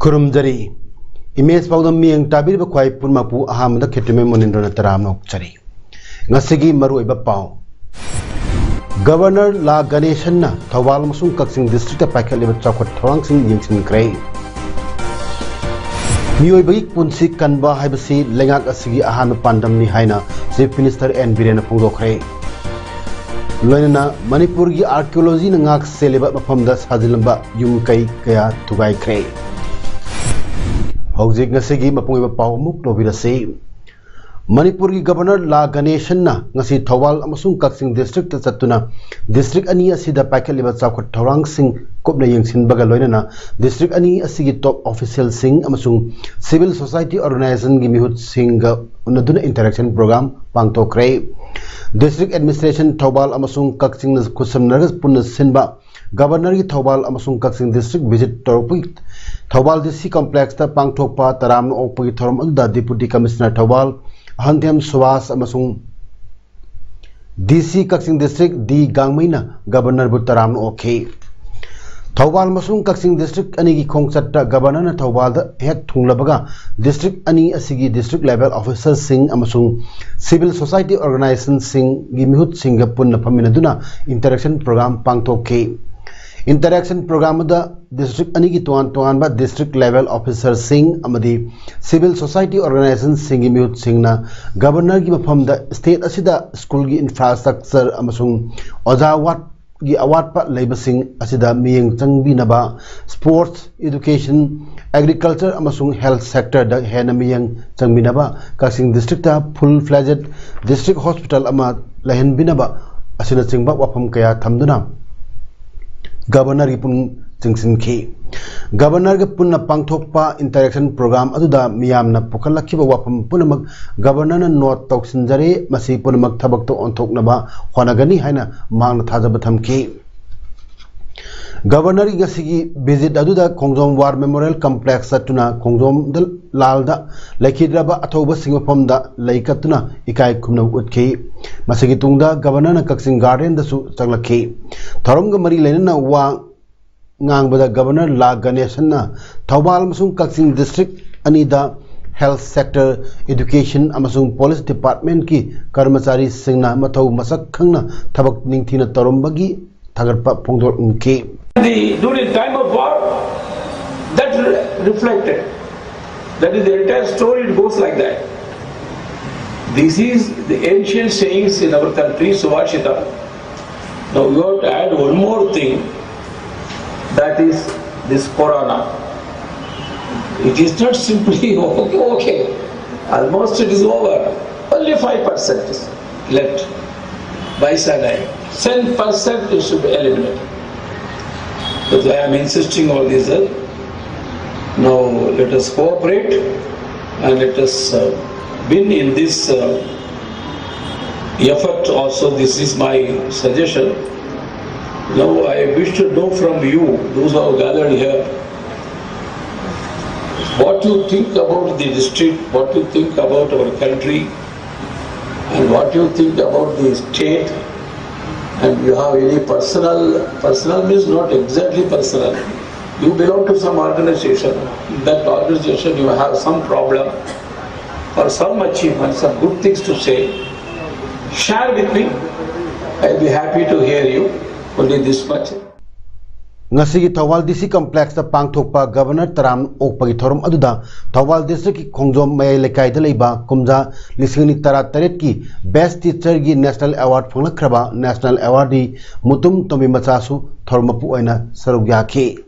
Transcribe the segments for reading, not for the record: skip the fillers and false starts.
Kurumjari image paudam miyang tabir ba khwai purmapu ahamda khetume monindrona taramnok chari ngasigi maru iba pau Governor La Ganeshanna Thawal amasung Kaksing district ta paikhaleba chawkhat thorang sing yingsin krai miyoi bagi punsi kanba haibasi lengak asigi ahan pandam ni haina Chief Minister N Birena phongdokhre loinana Manipur gi archaeology na ngak seleba mafamda sajilamba yung kai kaya tugai krai Hojik ngasigi mapungiba pau muk lobirasi Manipur gi Governor La Ganeshanna ngasi Thawal amasung Kaksing district ta chatuna district ani asida paikhaleba chawkhat thorang sing kopna yengsin baga loinana district ani asigi top official sing amasung civil society organization gi mihut sing ga unaduna interaction program pangtokre district administration Thawal amasung Kaksing na kusamnagas punna sinba Governor gi Thawal amasung Kaksing district visit torpui Thawal DC complex ta pangthokpa taram okpagi thorom anda deputy commissioner Thawal Handhyam Suwas amasung DC Kaksing district D Gangmaina governor bu taram okhe Thawal amasung Kaksing district ani gi khongchatta governor na Thawal da hek thunglabaga district ani asigi district level officers sing amasung civil society organization sing gi mihut sing ga punna phaminaduna interaction program pangthokhe Interaction program da district ani ki tuan ba district level officer sing amadi civil society organization sing gi mihut sing na governor gi mafam da state asida school gi infrastructure amasung ojawat gi awat pa leiba sing asida miyeng changbi na ba sports education agriculture amasung health sector da hena miyeng changbi na ba Kaksing district ta full fledged district hospital ama lahen binaba asina chingba wafam kaya thamduna Governor ipun jingsin ki Governor ke punna pangthokpa interaction program aduda miyamna pukhalakhiba wafam punamak Governor na note toksinjare masi punamak thabak to onthoknaba honagani haina mangna thajaba thamki Governor gasigi visit aduda Khongjom War Memorial Complex atuna Khongjom dal lalda lekhidraba athoba singapamda laikatuna ikai khumna utkhi masigi tungda Governor na Kaksing Garden da su changlakhi tharomga mari lenana wa ngangbada Governor La Ganeshanna Thawal amasung Kaksing district anida health sector education amasung police department ki karmachari singna mathau masak khangna thabak ningthina tarombagi thagarpa phongdor unki during time of war, that reflected. That is the entire story, it goes like that. This is the ancient sayings in our country, Suvashita. Now you have to add one more thing, that is this Corona. It is not simply, okay, almost it is over. Only 5% is left by cyanide. 10% it should be eliminated. But I am insisting on this. Now let us cooperate and let us win in this effort also. This is my suggestion. Now I wish to know from you, those who have gathered here, what you think about the district, what you think about our country, and what you think about the state. And you have any personal means not exactly personal. You belong to some organization. In that organization you have some problem or some achievement, some good things to say. Share with me. I'll be happy to hear you. Only this much. Ngasigi Thawal DC complex ta pangthokpa Governor Taram okpagi thorom aduda Thawal district ki Khongjom mayai lekai da leiba kumja lisingni tara ki best teacher gi national award phanglakraba national awardee mutum tomi machasu thormapu oina saruk yakhi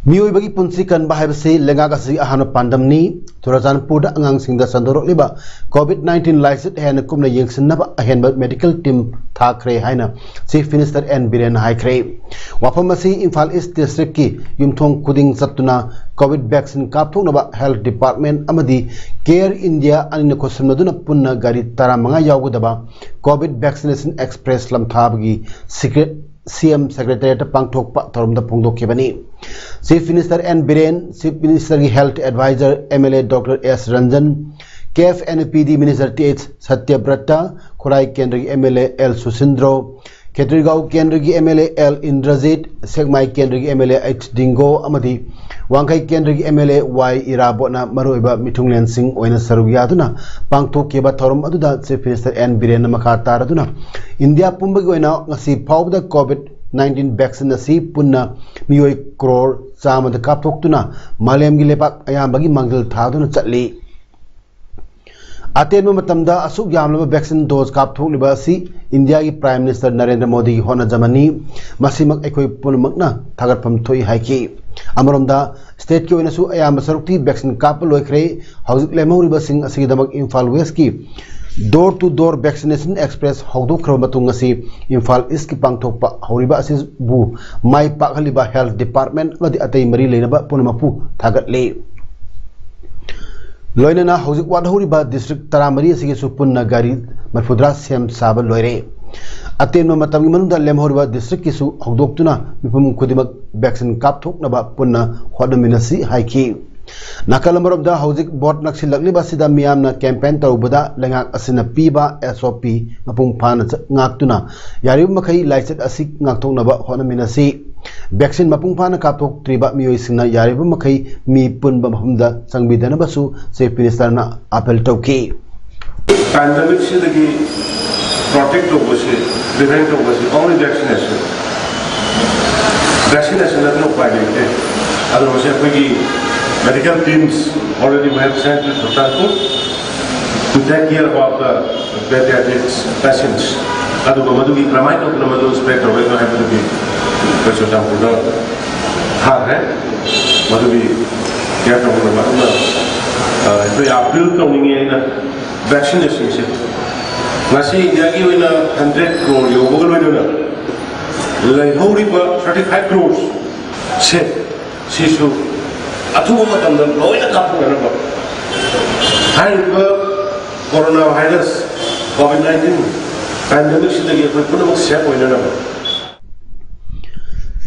miyoi bagi punsi kan bahai se lenga ga si ahana pandamni Churachandpur angang singda sandorokliba COVID-19 license hen kumna yengsinnaba ahenba medical team thakre haina Chief Minister N Biren haikre wafamasi Imphal East District ki yumthong kuding satuna COVID vaccine kapthoknaba Health Department amadi Care India anina khosamnaduna punna gari taramanga yawgudaba COVID vaccination express lamthabgi secret CM Secretariat Pangthokpa Tharumda Phongdokhibani Chief Minister N Biren Chief Minister ki Health Advisor MLA Dr S Ranjan KF NPD Minister TH Satyabrata Khorai Kendra ki MLA L Susindro Ketrigau Kendra ki MLA L Indrajit Segmai Kendra ki MLA H Dingo amadi Wangkai Kendra ki MLA Y Irabona maroiba Mithunglen Singh oina sarugiyaduna pangthokiba thorum aduda Chief Minister N Biren makha taraduna India pumbagi oina ngasi phawda COVID-19 vaccine asi punna miyoi crore chamada kapthoktuna malemgi lepak ayambagi mangdal thaduna chatli Atenma matamda asuk yamlaba vaccine dose kapthokliba asi India ki Prime Minister Narendra Modi ki hona jamani masimak ekoi punamakna thagatpham thoi haiki Amaromda state ki oina su ayamba sarukti vaccine kap loikre hauzik lemhoriba sing asigidamak Imphal West ki door to door vaccination express hawdokhraba matung asi Imphal East ki pangthokpa horiba asi bu mai pakhaliba Health Department amadi atei mari leinaba punamapu thagatle Loinana hauzik wadhoriba district taramari asigi supunna gari marfudra sem saba loire Atenma matamgi manunda lemhoriba district kisu hawdoktuna mipum khudimak vaccine kapthoknaba punna hodaminasi haiki Nakalamorobda hauzik board naksilakliba sida miyamna campaign tawbada lengak asina piba SOP mapung phana ngaktuna yarib makhai license asik ngakthoknaba hodaminasi vaccine mapung phana kapthok triba miyoi singna yarib makhai mi punba mahumda sangbidana basu Chief Minister na appeal tawki pandemic sidagi protect obose prevent obose only vaccination is no quality otherwise we medical teams already we have sent to Churachandpur to take care about the pediatric patients adu madugi pramai to madu spread away no have to be Churachandpur ha hai madugi care to madu to appeal to ninge na vaccination se nasi India ki wina 100 crore yogol wina lai hori ba 35 crores se sisu Atuwa matamda loina kapungana ba haiba coronavirus COVID-19 pandemic sidagi koi punamak sep oina ba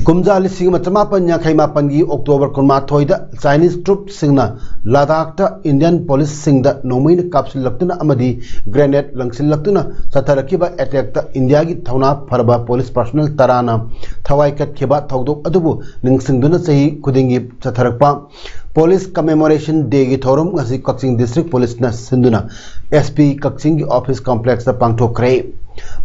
Kumja lising matamapan yakhaimapan gi October kunmathoi da Chinese troops singna Ladakh ta Indian police singda nomain kapsilaktuna amadi grenade langsilaktuna satharakiba attack ta India gi thauna pharba police personnel tarana thawai kat khiba thaudok adubu ningsingduna sahi khudingi satharakpa Police Commemoration Day gi thorum ngasi Kaching District Police na sinduna SP Kaching gi office complex da pangthokre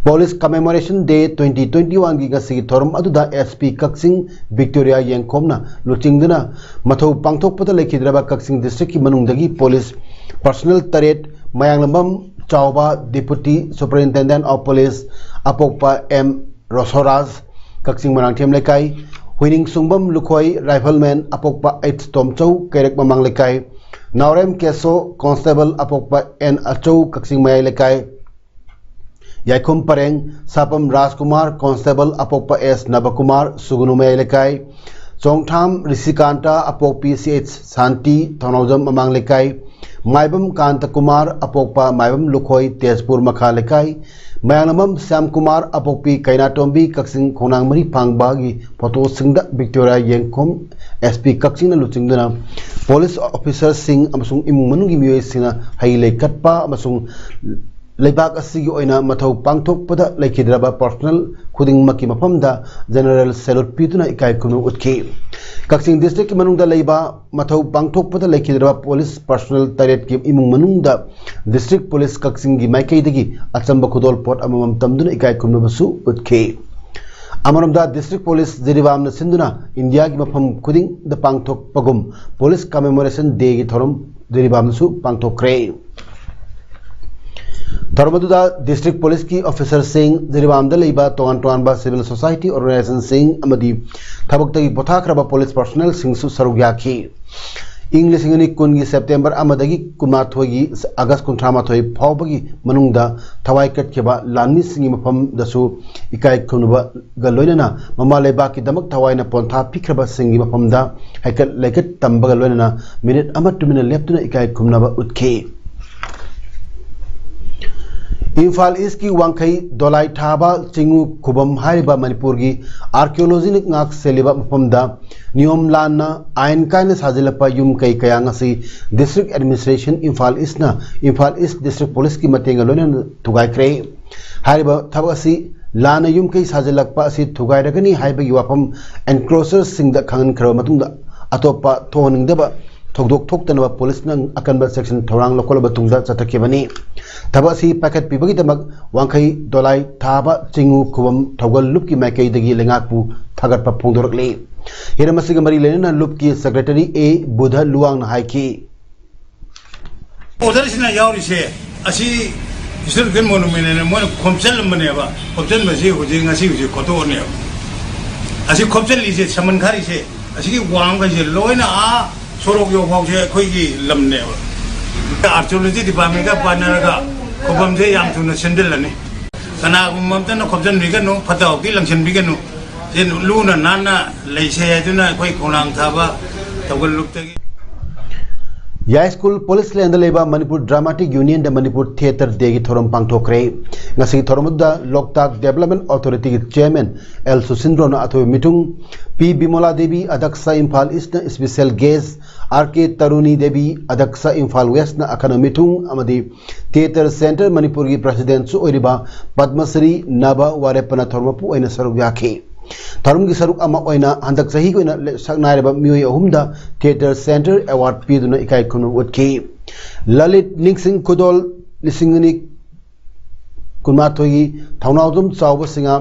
Police Commemoration Day 2021 gi ngasi thorum aduda SP Kaching Victoria Yengkhomna luchingduna mathau pangthokpata lekhidraba Kaching District ki manungdagi police personnel taret mayanglambam chawba Deputy Superintendent of Police Apokpa M Rosoraj Kaching Manangthem Lekai Huining Sungbam Lukhoi Rifleman Apokpa H Tomchau Kerek Mamang Lekai Naurem Keso Constable Apokpa N Achau Kaching Mayai Lekai Yaikum Pareng Sapam Rajkumar Constable Apokpa S Nabakumar Sugunu Mayai Lekai Chongtham Risikanta Apokpi CH Santi Thanaujam Mamang Lekai Maibam Kanta Kumar Apokpa Maibam Lukhoi Tezpur Makha Lekai Mayanamam Sam Kumar Apokpi Kainatombi Kaching Khonang Mari Pangbagi Photo Singda Victoria Yengkhom SP Kaching na luchingduna police officer sing amasung imung manungi miyoi sina hailei katpa amasung leibak asigi oina mathau pangthokpada lekhidraba personal khuding maki mafamda general salute pituna ikai kunu utki Kaching district manungda leiba mathau pangthokpada lekhidraba police personal taret ki imung manungda district police Kaching gi maikai dagi achamba khudol pot amamam tamduna ikai kunu basu utki Amaramda district police Jiribam na sinduna India ki mafam khuding da pangthok pagum police commemoration day gi thorum Jiribam su pangthokre Tharmaduda district police ki officer sing Jiribam da leiba toan ba civil society organization sing amadi thabak tagi bothakraba police personnel sing su sarugyaki ing lising ani kun gi September amadagi kumathoi gi August kuntramathoi phawbagi manungda thawai kat kheba lanmi singi mafam dasu ikai khunba ga loinana mama leba ki damak thawai na pontha phikraba singi mafamda haikat laikat tambaga loinana minute ama 2 minute leptuna ikai khumnaba utke Imphal East की वांखई दोलाई थाबा चिंगु खुबम हारिबा मणिपुर की archaeology ने ngak seliba mafamda नियम लाना ion कायने साजिलपा yum कई कया ngasi district administration Imphal East district police की मतेंग लोने थुगाई क्रे हारिबा थबसी लाना युम कई साजिलपा असि थुगाई रगनी हाइबा युवापम enclosures सिंग द खंगन खरो मतुंग अतोपा थोनिंगदबा थोकदोक थोकतनबा पुलिस नंग अकनबा सेक्शन थोरांग लोकलबा तुंगदा चतकेबनी थबसी पैकेट पिबगी दमक वांखई दोलाई थाबा चिंगु खुबम थौगल लुप की मैकई दगी लेंगाकपु थगटपा फोंदोरकले हिरमसिग मरी लेना लुप की सेक्रेटरी ए बुधा लुवांग हाइकी ओदरसिना यावरिसे असि हिस्टोरिकल मोनुमेंट ने मोन खोमचल मनेबा खोमचल मसे होजे ngasi होजे खोतोने असि खोमचल लिसे समन खारिसे असि की वांग गजे लोइना आ सोरोग यो फाउसे खोइगी लमने आर्कियोलॉजी डिपार्टमेंट का पार्टनर का खोबम से याम थुना सेंडलने कना गुममतन खोबजन बिगनो फताव की लंसन बिगनो जे लुना नाना लेसे दुना कोई खोनांग थाबा तगल लुक्तगी या स्कूल पुलिस ले अंदलेबा मणिपुर ड्रामाटिक यूनियन द मणिपुर थिएटर देगी थोरम पांगथोकरे ngasi थोरमुदा लोकताक डेवलपमेंट अथॉरिटी के चेयरमैन एल सुसिंद्रोन अथो मिटुंग पी बिमला देवी अध्यक्षा Imphal east special guest R K Taruni Devi अध्यक्षा इम्फाल वेस्ट अखन मिटुंग अमदी थिएटर सेंटर मणिपुर की प्रेसिडेंट सु ओरिबा पद्मश्री नब वारेपना थोरमपु ओइना सरुक याखे थरुम की सरुक अमा ओइना हंदक सही कोइना सकनाइबा मियोय अहुमदा थिएटर सेंटर अवार्ड पीदुना इकाई खुनु उतकी ललित निंगसिंग खुदोल लिसिंगनी कुमाथोगी थौनाउदुम चावब सिंगा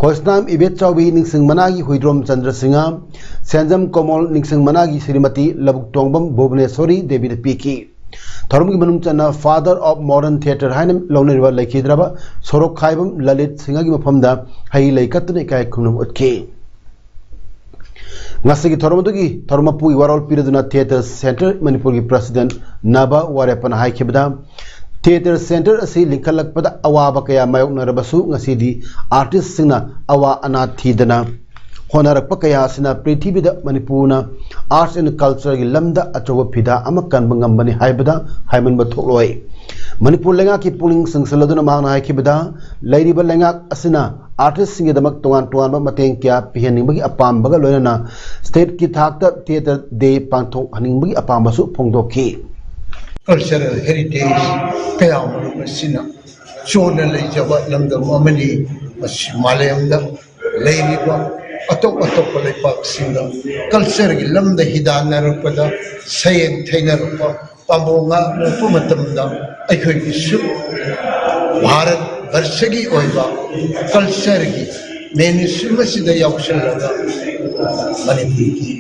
खोस्नाम इबेत चावबी निंगसिंग मनागी हुइद्रोम चंद्र सिंगा सेंजम कोमल निंगसिंग मनागी श्रीमती लबुक तोंगबम भुवनेश्वरी देवी पीकी थरुम की मनुम चना फादर ऑफ मॉडर्न थिएटर हाइनम लौनरिबा लेखिद्रबा सोरोक खाइबम ललित सिंगा की मफमदा हई लेकतने काय खुनुम उतके ngasi की थरुमदुगी थरुमपु इवारोल पीरदुना थिएटर सेंटर मणिपुर की प्रेसिडेंट नबा वारेपन हाइखिबदा थिएटर सेंटर असी लिंखलकपदा अवाबा कया मायोकनरबसु ngasi di आर्टिस्ट सिंगना अवा अना थीदना होनरकप कया सिना पृथ्वीदा मणिपुरना आर्ट्स एंड कल्चर की लमदा अचोब फिदा अमा कनबंगम बनि हाइबदा हाइमन बथोलोय मणिपुर लेंगा की पुलिंग संसलदुना मांगना हाइखिबदा लैरिबा लेंगा असिना आर्टिस्ट सिंगे दमक तोंगान तोंगान मतेंग क्या पिहनिंबगी अपामबगा लोयना स्टेट की थाकता थिएटर दे पांथो हनिंबगी अपामबसु फोंदोखी कल्चरल हेरिटेज कयाम सिना चोना लेजबा लमदम अमनी मालयमदा लैरिबा अतोप अतोप लेपाक सिंगा कल्चर की लमद हिदानरपदा सयें थैनरपा पामोंगा पुमतमदा अखोई की भारत वर्ष की ओइबा कल्चर की मेनस्ट्रीम सिदा यावशलगा मणिपुर की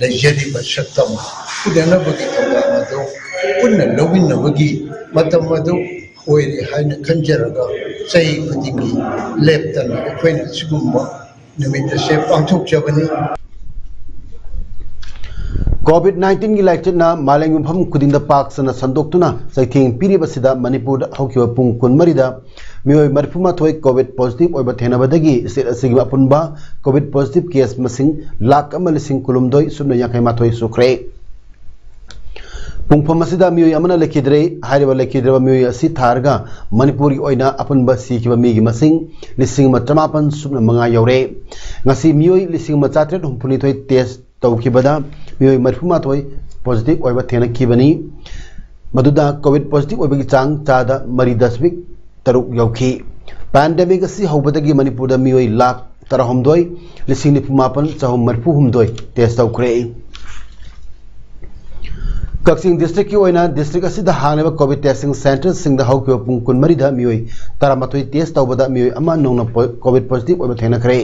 लजरिबा शक्तम पुदनबगी तबामदो पुन्न लोबिनबगी मतमदो ओइरे हाइन खंजरगा सही खुदिंगी लेप्तना अखोइना सिगुम्बा निमित्त पांथोक जबनी COVID-19 की लाइचना मालेंग मफम खुदिंग पाक्सना संदोक्तुना सैथिंग पीरिबसिदा मणिपुर हौकिवा पुंग कुनमरिदा मियोय मरफुमा थोय कोविड पॉजिटिव ओइबा थेनबदगी स्टेट असिगी अपुनबा कोविड पॉजिटिव केस मसिंग लाख अमा लिसिंग कुलुमदोय सुना याखैमा थोय सुख्रे पुंगफम असिदा मियोय अमना लेखिद्रे हारिबा लेखिद्रबा मियोय असि थारगा मणिपुर की ओइना अपुनबा सिखिबा मिगी मसिंग लिसिंग मत्रमापन सुना मंगा यौरे ngasi मियोय लिसिंग मचात्रेट हुमफुनि थोय टेस्ट तौखिबदा मियोय मरफुमा थोय पॉजिटिव ओइबा थेनखिबनी मदुदा कोविड पॉजिटिव ओइबगी चांग चादा मरी दशमिक तरुक यौखी पैंडेमिक असि हौबदगी मणिपुरदा मियोय लाख तरहमदोय लिसिंग निफुमापन चाहुम मरफु हुमदोय टेस्ट तौखरे कक्सिंग डिस्ट्रिक्ट की ओइना डिस्ट्रिक्ट असिदा हांगनेबा कोविड टेस्टिंग सेंटर सिंगदा हौकिबा पुंग कुनमरिदा मियोय तरामथोय टेस्ट तौबदा मियोय अमा नौना कोविड पॉजिटिव ओइबा थेनखरे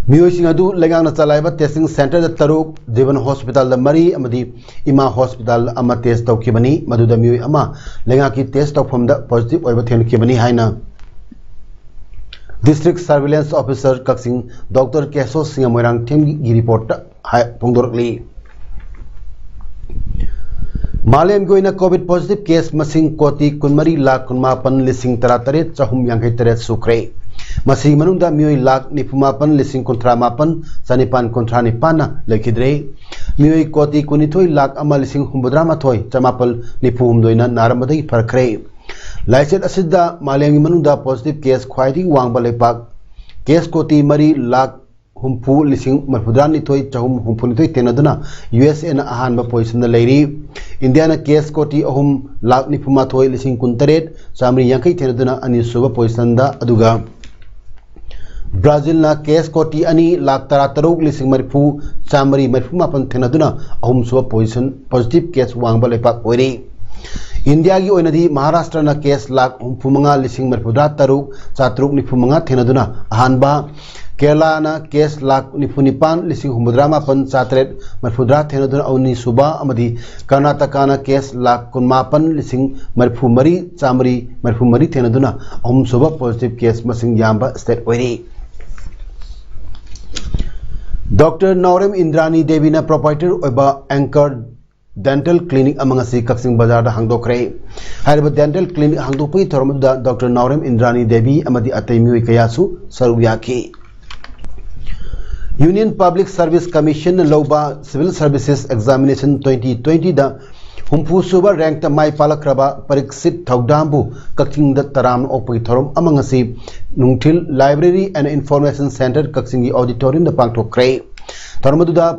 मियोय सिंग अदु लेगांगना चलाइबा टेस्टिंग सेंटर दा तरुक जीवन हॉस्पिटल दा मरी अमदी इमा हॉस्पिटल अमा टेस्ट तौखिबनी मदुदा मियोय अमा लेगा की टेस्ट तौफमदा पॉजिटिव ओइबा थेनखिबनी हाइना district surveillance officer Kakching doctor Kesho Singh Moirangthem की रिपोर्ट फोंदोरकली मालेम की ओइना कोविड पॉजिटिव केस मसिंग कोटी कुनमरी लाख कुनमापन लिसिंग तरातरे चहुम यांगै तरेत सुख्रे मसी मनुंदा मियोई लाख निफुमापन लिसिंग कुंथ्रामापन चनिपान कुंथ्रानिपाना लेखिद्रे मियोई कोटी कुनिथोई लाख अमा लिसिंग हुम्बुद्रामाथोई चमापल निफुहुमदोइना नारमदगी फरख्रे लाइसेट असिदा मालेम की मनुंदा पॉजिटिव केस ख्वाइदी वांगबा लेपाक केस कोटी मरी लाख हुम्फु लिसिंग मरफुद्रानिथोई चहुम हुम्फुनिथोई तेनदुना USA ना अहानबा पोजिशन लेरी इंडिया ना केस कोटी अहुम लाख निफुमाथोई लिसिंग कुंतरेट चामरी यांकै तेनदुना अनिसुबा पोजिशन दा अदुगा ब्राजील ना केस कोटी अनि लाख तरातरुक लिसिंग मरफु चामरी मरफुमापन तेनदुना अहुम सुबा पोजिशन पॉजिटिव केस वांगबा लेपाक ओइरे इंडिया की ओइनदी महाराष्ट्र ना केस लाख हुम्फुमंगा लिसिंग मरफुद्रा तरुक चातरुक निफुमंगा तेनदुना अहानबा केरला ना केस लाख निफुनिपान लिसिंग हुम्बुद्रामापन चातरेट मरफुद्रा थेनदुना अउनी सुबा अमदी कर्नाटका ना केस लाख कुनमापन लिसिंग मरफुमरी चामरी मरफुमरी थेनदुना अहुम सुबा पॉजिटिव केस मसिंग याम्बा स्टेट ओइरी डॉक्टर नौरेम इंद्रानी देवी ना प्रोपाइटर ओबा एंकर डेंटल क्लिनिक अमंगसी कक्सिंग बाजार दा हांगदोखरे हाइरबा डेंटल क्लिनिक हांगदोपई थोरमदा डॉक्टर नौरेम इंद्रानी देवी अमदी अतै मियोय कयासु सरू याखी यूनियन पब्लिक सर्विस कमीशन लौबा सिविल सर्विसेज एग्जामिनेशन 2020 दा हुम्फु सुबा रैंक ता माई पालक्रबा परीक्षित थौदामबु कक्सिंग दा तराम ओपई थोरम अमंगसी नुंगथिल library and information centre Kakching की ऑडिटोरियम दा पांगथोखरे थोरमदुदा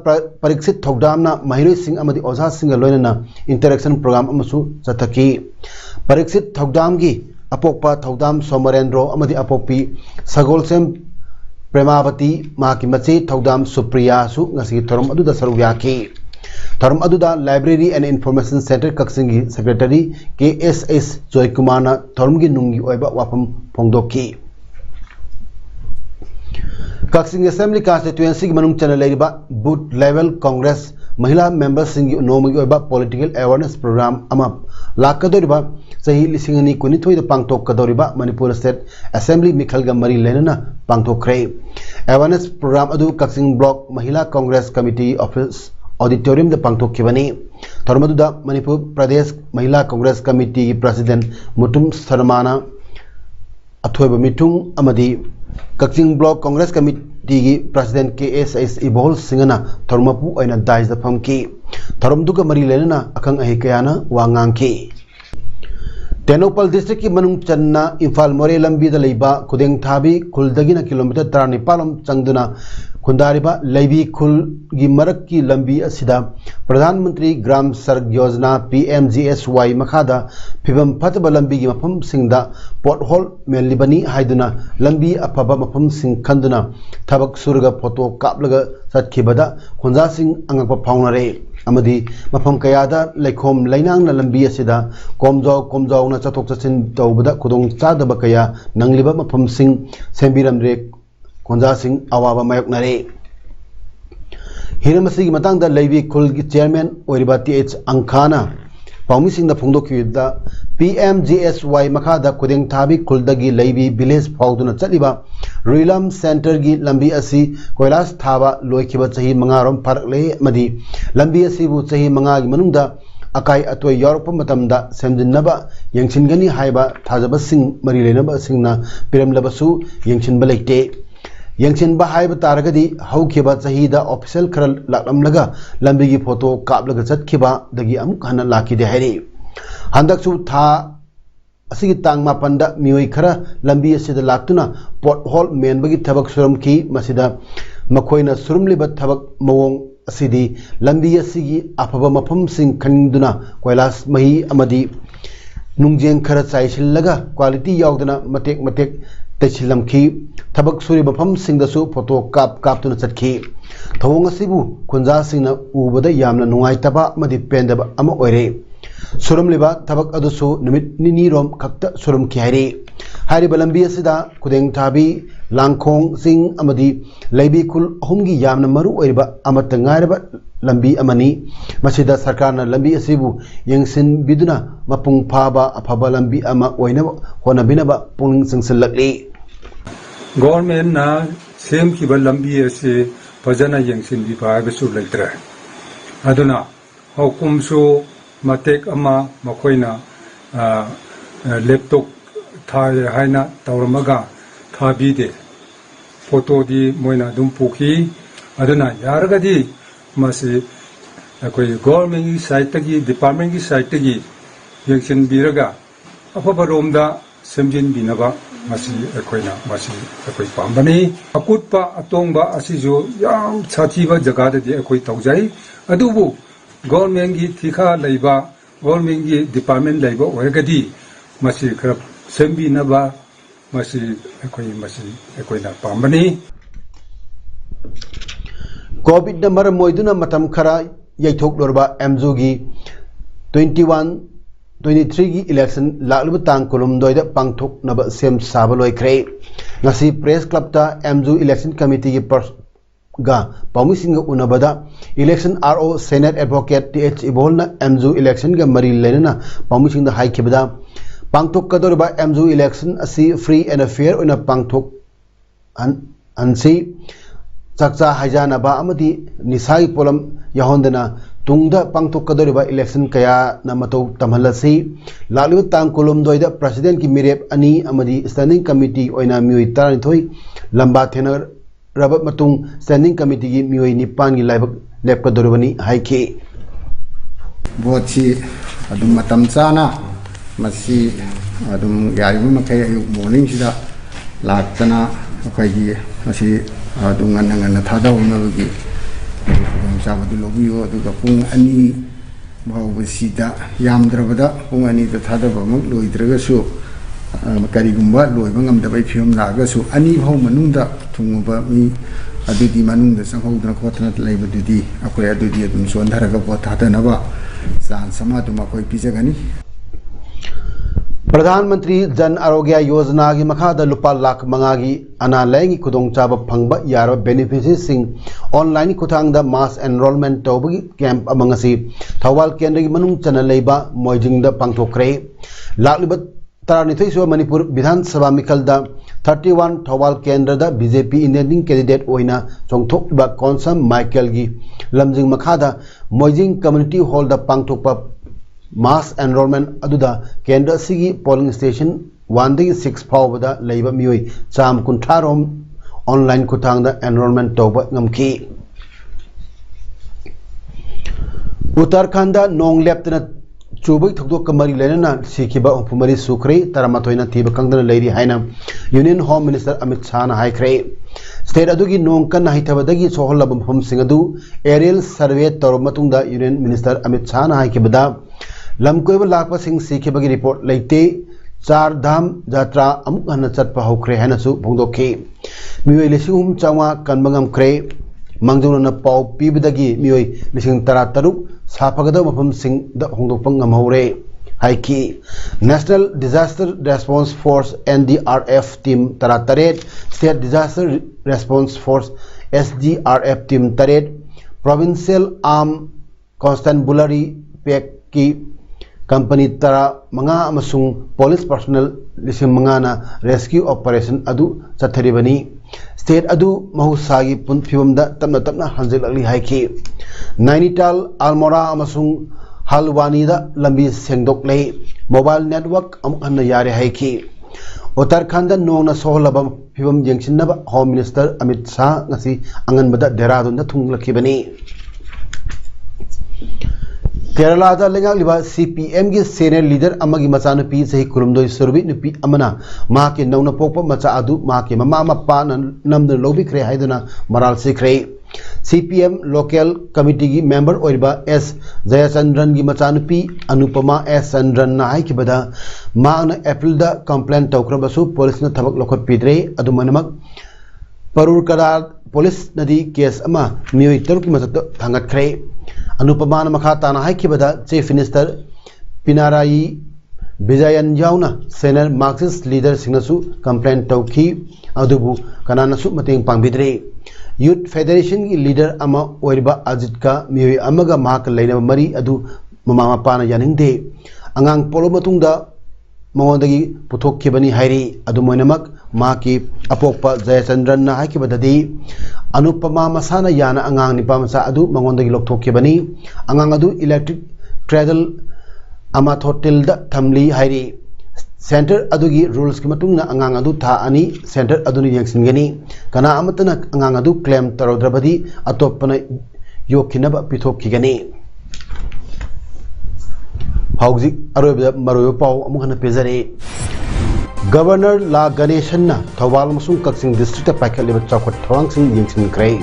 परीक्षित थौदामना महिला सिंह अमदी ओझा सिंह लोइनना इंटरेक्शन प्रोग्राम अमसु चथकी परीक्षित थौदाम की अपोपा थौदाम सोमरेंद्रो अमदी अपोपी सगोलसेम प्रेमावती माकी मचे थौदाम सुप्रिया सु ngasi थोरम अदुदा सरू याखी थोरम अदुदा library and information centre Kakching की सेक्रेटरी KSS जॉय कुमार ना थोरम की नुंगी ओइबा वाफम फोंगदोकी कक्सिंग असेंबली कॉन्स्टिट्यूएंसी की मनुंग चना लेरिबा बूथ लेवल कांग्रेस महिला मेंबर्स सिंह नोमगी ओइबा पॉलिटिकल अवेयरनेस प्रोग्राम अमा लाकदोरिबा सही लिसिंगनी कुनिथोइ द पांगथोक कदोरिबा मणिपुर स्टेट असेंबली मिखलगा मरी लेनना पांगथोखरे अवेयरनेस प्रोग्राम अदु Kakching block Mahila Congress committee office auditorium द पांगथोखिबनी थोरमदुदा मणिपुर प्रदेश महिला कांग्रेस कमिटी की प्रेसिडेंट मुटुम शर्माना अथोइब मिठुंग अमदी कक्सिंग ब्लॉक कांग्रेस कमिटी की प्रेसिडेंट KSS इबोल सिंगना थोरमपु ओइना दाइज द फमकी थोरमदुगा मरी लेनना अखंग अहि कयाना वांगांकी तेनोपल डिस्ट्रिक्ट की मनुंग चन्ना इम्फाल मोरे लंबी द लेबा खुदेंग थाबी खुलदगिना किलोमीटर 19 चंगदुना खुंदारिबा लेबी खुल की मरक की लंबी असिदा प्रधानमंत्री ग्राम सड़क योजना PMGSY मखादा फिबम फतब लंबी की मफम सिंगदा पोटहोल मेलिबनी हाइदुना लंबी अफबा मफम सिंग खंदुना थबक सुरगा फोटो कापलगा सटखिबदा खुंजा सिंग अंगप फाउनरे अमदी मफम कयादा लेखोम लैनांगना लंबी असिदा कोमजाव ना चथोक चसिन तौबदा खुदोंग चादब कया नंगलिबा मफम सिंग सेंबिरमरे खुंजा सिंह अवाबा मायोकनरे हिरमसी की मतंग दा लेबी खुल की चेयरमैन ओरिबा TH अंखाना पाउमी सिंह दा फोंगदोखिदा PMGSY मखादा खुदेंग थाबी खुलदगी लेबी विलेज फाउदुना चलिबा रुइलम सेंटर की लंबी असी कोयलास थाबा लोइखिबा चही मंगारोम फरकले मदी लंबी असीबु चही मंगा की मनुंगदा अकाई अतोय यौरप मतमदा सेमजिनबा यंगसिनगनी हाइबा थाजबा सिंह मरी लेनबा सिंहना पिरमलबसु यंगसिनबा लेते यंगसिनबा हाइबा तारगदी हौखिबा चहीदा ऑफिशियल खरल लाकलमलगा लंबी की फोटो कापलगा चतखिबा दगी अमुक हन लाखिदे हाइरे हंदकसु था असिगी तांग मापंदा मियोई खरा लंबी असिदा लाक्तुना पोटहोल मेनबगी थबक सुरमखी मसिदा मखोइना सुरमलिबा थबक मवोंग असिदी लंबी असिगी अफबा मफम सिंह खनिंदुना कोयलास मही अमदी नुंगजेंग खरा चाइसिलगा क्वालिटी यावदना मतेक मतेक तैसिलमखी थबक सुरी मफम सिंगदसु फोटो कापतुना चटखी थवोंग असिबु खुंजा सिंगना उबदा यामना नुंगाइतबा अमदी पेंदबा अमा ओइरे सुरमलिबा थबक अदुसु निमित निनी रोम खक्त सुरमखी हाइरे हाइरिबा लंबी असिदा खुदेंग थाबी लांखोंग सिंह अमदी लेबी खुल अहुमगी यामना मरु ओइरिबा अमत ngairaba lambi amani masida sarkarna lambi asibu yengsin biduna mapung phaba aphaba lambi ama oina hona binaba pung singsilakli government na sem ki lambi ase pajana yengsin bi ba su laitre aduna hukum so matek ama makoina laptop thai haina tawramaga thabide photo di moina dum puki aduna yaragadi masi akoi government gi site gi department gi site gi yection biraga afabaromda semjin binaba masi akoina masi akoi pambani akutpa atongba asijo yam chatiba jaga de akoi taujai adubu government gi thikha leiba government gi department leiba oigadi masi khara sembinaba masi akoina pambani covid na maram moiduna matam khara yaithok lorba MZU gi 21-23 gi election lakluba tang kolum doida pangthok naba sem sabaloi kre ngasi press club ta MZU election committee gi ga pamising unabada election RO Senate advocate TH Ibolna MZU election ga mari lenana pamising da hai khibada pangthok kadorba MZU election asi free and fair una pangthok ansi chakcha hajanaba amadi nisai polam yahondana tungda pangthok kadoriba election kaya namato tamhalasi lalu tang kolom doida president ki mirep ani amadi standing committee oina mioi taranithoi lamba thenar rabat matung standing committee gi mioi nipan gi laibak lep kadoribani haiki botchi adum matam chana masi adum yaribu makai ayu morning sida laktana akai gi masi adum ngana thada unabagi sabadu lobiyo aduga pung ani bawbasida yamdrabada pung ani da thada bamuk loidragasu karigumba loiba ngamdabai phium lagasu ani bhaw manungda thungba mi adudi manungda sanghodna khotna leibadudi akoi adudi adum sondharaga po thadanaba san samaduma koi pijagani प्रधानमंत्री जन आरोग्य योजना की मखादा लुपा लाख मंगागी अना Lange खुदोंग चाबा फंगबा यार beneficiary Singh online खुथांग दा मास enrolment तौबगी camp अमंगसी थौवाल केंद्र की मनुंग चना लेबा मोइजिंग दा पांगथोक्रे लाखलिबा तरानिथै सो मणिपुर विधानसभा मिखल दा 31 थौवाल केंद्र दा बीजेपी इंडियन कैंडिडेट ओइना चोंगथोकबा कॉन्सम माइकल की लमजिंग मखादा मोइजिंग कम्युनिटी हॉल दा पांगथोकबा मास एनरोलमेंट अदुदा केंद्र सिगी पोलिंग स्टेशन 1 दगी 6 फावबदा लेबा मियोई चाम कुंठारोम ऑनलाइन खुथांगदा एनरोलमेंट तौबा ngमखी उत्तराखंड नोंग लेप्तना चुबई थोदोक कमरी लेना सिखिबा उफुमरी सुखरे तरमाथोइना थीबा कंगदना लेरी हाइना union home minister Amit Shah ना हाइखरे स्टेट अदुगी नोंग कन हाइथबदगी सोहलब मफम सिंग अदु एरियल सर्वे तौरमतुंगदा यूनियन मिनिस्टर अमित शाह ना हाइखिबदा लमकोइब लाखपा सिंह सिखिबगी रिपोर्ट लेते चार धाम यात्रा अमुक हन चटपा होख्रे हैनसु भोंदोखि मियोय लिसिंग चावा कनबंगम ख्रे मंगजोना पाव पीबदगी मियोय लिसिंग 13 साफगद मफम सिंह द होंदोपंग ngमहौरे हाइकी national disaster response force NDRF team 13 state disaster response force SDRF team 13 provincial arm constabulary PAC की company 15 police personnel 5,000 rescue operation अदु चथरिबनी स्टेट अदु महुसागी पुनफिबमदा तमना तमना हंजिलकली हाइकी नैनीताल अल्मोड़ा अमसुंग हलवानीदा लंबी सेंगदोकले मोबाइल नेटवर्क अमुहन यारे हाइकी उत्तराखंड नोंगना सोहलब फिबम यंगसिनब home minister Amit Shah ngasi anganbada Dehradun थुंगलखिबनी केरला लेंगालिबा CPM की सीनियर लीडर अमगी मचानुपी सही कुरुमदोई सुरबी नुपी अमना मा के नौना पोकपा मचा अदु मा के ममा मपा नमद लोबिख्रे हाइदना मराल सिख्रे CPM लोकल कमिटी की मेंबर ओइबा S जयचंद्रन की मचानुपी अनुपमा S चंद्रन ना हाइकिबदा मा अप्रैल दा कंप्लेंट तौक्रबसु पुलिस न थबक लोखत पिद्रे अदुमनमक परूर कदार पुलिस नदी केस अमा मियोई तरुक की मजत थांगतख्रे अनुपमान मखा ताना हाइकिबदा चीफ मिनिस्टर पिनाराई विजयन याउना सेनियर मार्क्सिस्ट लीडर सिंगसु कंप्लेंट तौखी अदुबु कनानसु मतेंग पांगबिद्रे यूथ फेडरेशन की लीडर अमा ओइबा अजित का मियोई अमगा माक लेना मरी अदु ममा मपाना यानिंगदे अंगांग पोलो मतुंगदा मंगोंदगी पुथोखिबनी हाइरी अदुमोइनमक माकी अपोक्पा जयचंद्रन ना हाइकिबददी अनुपमा मसाना याना अंगांग निपा मसा अदु मंगोंदगी लोकथोखिबनी अंगांग अदु electric ट्रेडल Amat Hotel da Tamli Hairi Center Adugi rules Kimatuna Angang Adu Ta Ani Center Aduni Yangsingani Kana Amatana Angang Adu claim Tarodrabadi Atopana Yokinaba Pitok Kigani Hausi Arabia Maroyo Pau Amuhana Pezare Governor La Ganeshana Tawal Masung Kaksing District Packet Liver Chakot Twangsing Yingsin Gray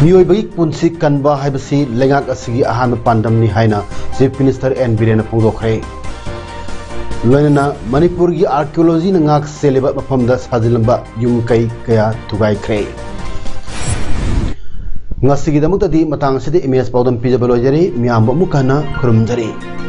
New Big Punsi Kanba Habasi Lengak Asigi Ahan Pandam Ni Haina Chief Minister N. Birena Pungokre Lena Manipurgi Archaeology Nangak Celebat Mapamda Sajilamba Yumkai Kaya Tugai Kre Ngasigi Damutadi Matang City Imes Paudam Pijabalo Jari Miamba Mukana Kurumjari